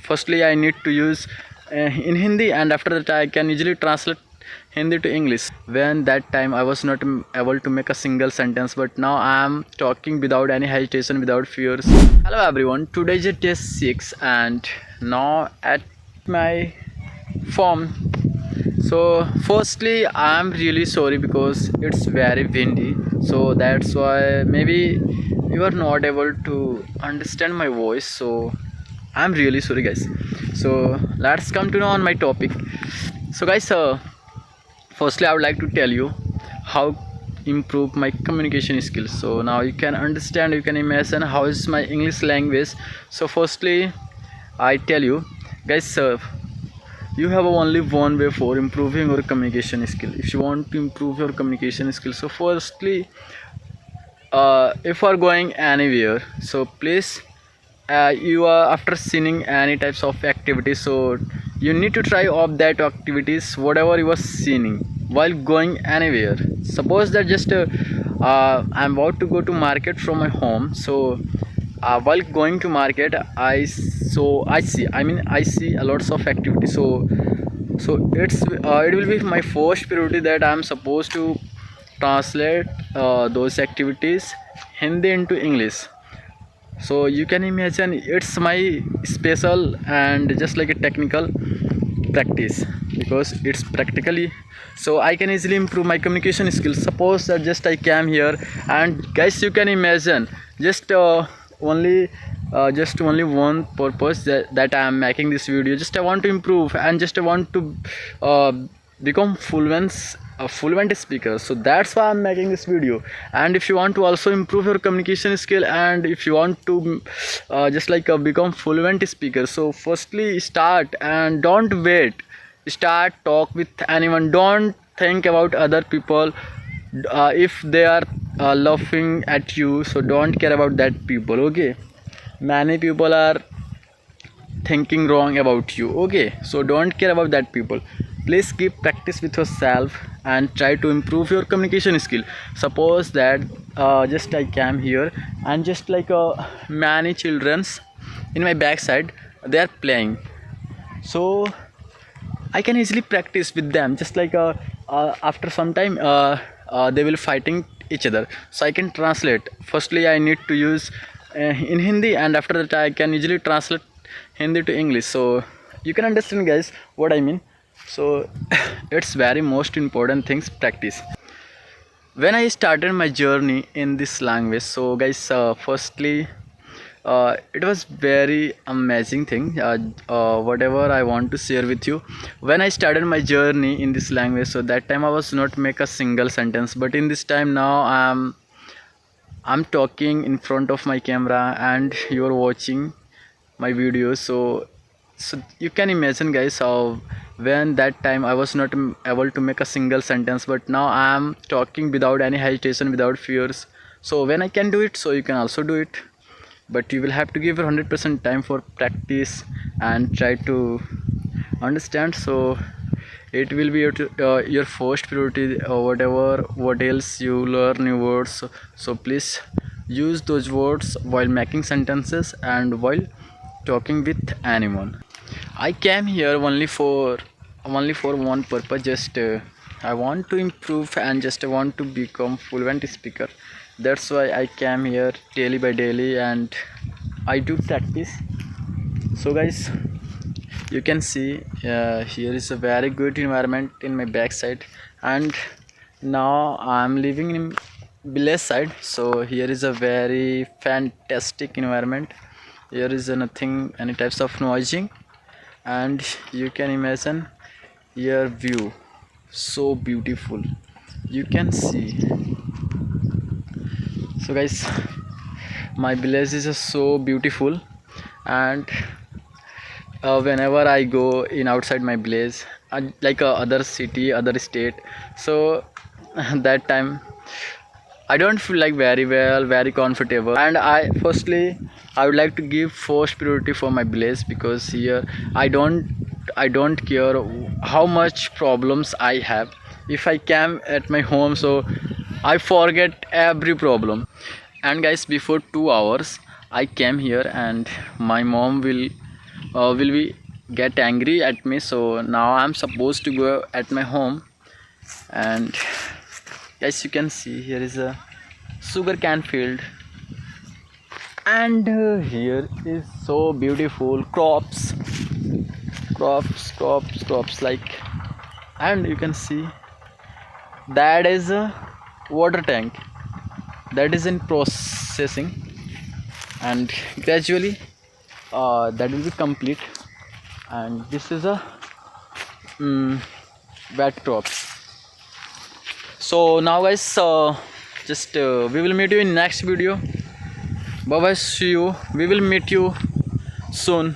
firstly I need to use in Hindi, and after that I can easily translate Hindi to English. When that time I was not able to make a single sentence, but now I am talking without any hesitation, without fears. Hello everyone, today is day 6 and now at my farm. So firstly I am really sorry because it's very windy, so that's why maybe you are not able to understand my voice, so I'm really sorry guys. So let's come to know on my topic. So guys, firstly I would like to tell you how improve my communication skills. So now you can understand, you can imagine how is my English language. So firstly I tell you guys, you have only one way for improving your communication skill. If you want to improve your communication skill, so firstly if you are going anywhere, so please you are after seeing any types of activities, so you need to try all that activities whatever you are seeing while going anywhere. Suppose that just I'm about to go to market from my home, so while going to market I see a lots of activities. So it will be my first priority that I'm supposed to translate those activities Hindi into English. So you can imagine it's my special and just like a technical practice, because it's practically, so I can easily improve my communication skills. Suppose that just I came here, and guys you can imagine just only just only one purpose that I am making this video. Just I want to improve and just I want to uh, become fluent speaker, so that's why I'm making this video. And if you want to also improve your communication skill, and if you want to just like become fluent speaker, so firstly start and don't wait, start talk with anyone. Don't think about other people. If they are laughing at you, so don't care about that people, okay? Many people are thinking wrong about you, okay? So don't care about that people. Please keep practice with yourself and try to improve your communication skill. Suppose that just I came here, and just like many children's in my backside, they are playing, so I can easily practice with them. Just like after some time they will fighting each other, so I can translate. Firstly I need to use in Hindi, and after that I can easily translate Hindi to English. So you can understand guys what I mean. So it's very most important things, practice. When I started my journey in this language, so guys, firstly it was very amazing thing, whatever I want to share with you. When I started my journey in this language, so that time I was not make a single sentence, but in this time now I'm talking in front of my camera and you are watching my videos. So you can imagine guys how when that time I was not able to make a single sentence, but now I am talking without any hesitation, without fears. So when I can do it, so you can also do it, but you will have to give your 100% time for practice and try to understand. So it will be your first priority, whatever what else you learn new words. So please use those words while making sentences and while talking with anyone. I came here only for one purpose. Just I want to improve and just I want to become fluent speaker. That's why I came here daily by daily and I do practice. So guys, you can see here is a very good environment in my backside, and now I'm living in village side. So here is a very fantastic environment. Here is nothing any types of noising, and you can imagine your view so beautiful, you can see. So guys, my village is so beautiful, and whenever I go in outside my village, like other city, other state, so that time I don't feel like very well, very comfortable. And I would like to give first priority for my village, because here I don't care how much problems I have. If I came at my home, so I forget every problem. And guys, before 2 hours I came here, and my mom will will be get angry at me. So now I'm supposed to go at my home, and as you can see, here is a sugar cane field, and here is so beautiful crops like, and you can see that is a water tank that is in processing, and gradually that will be complete. And this is a wet crops. So now guys, just we will meet you in next video. Bye bye, see you, we will meet you soon.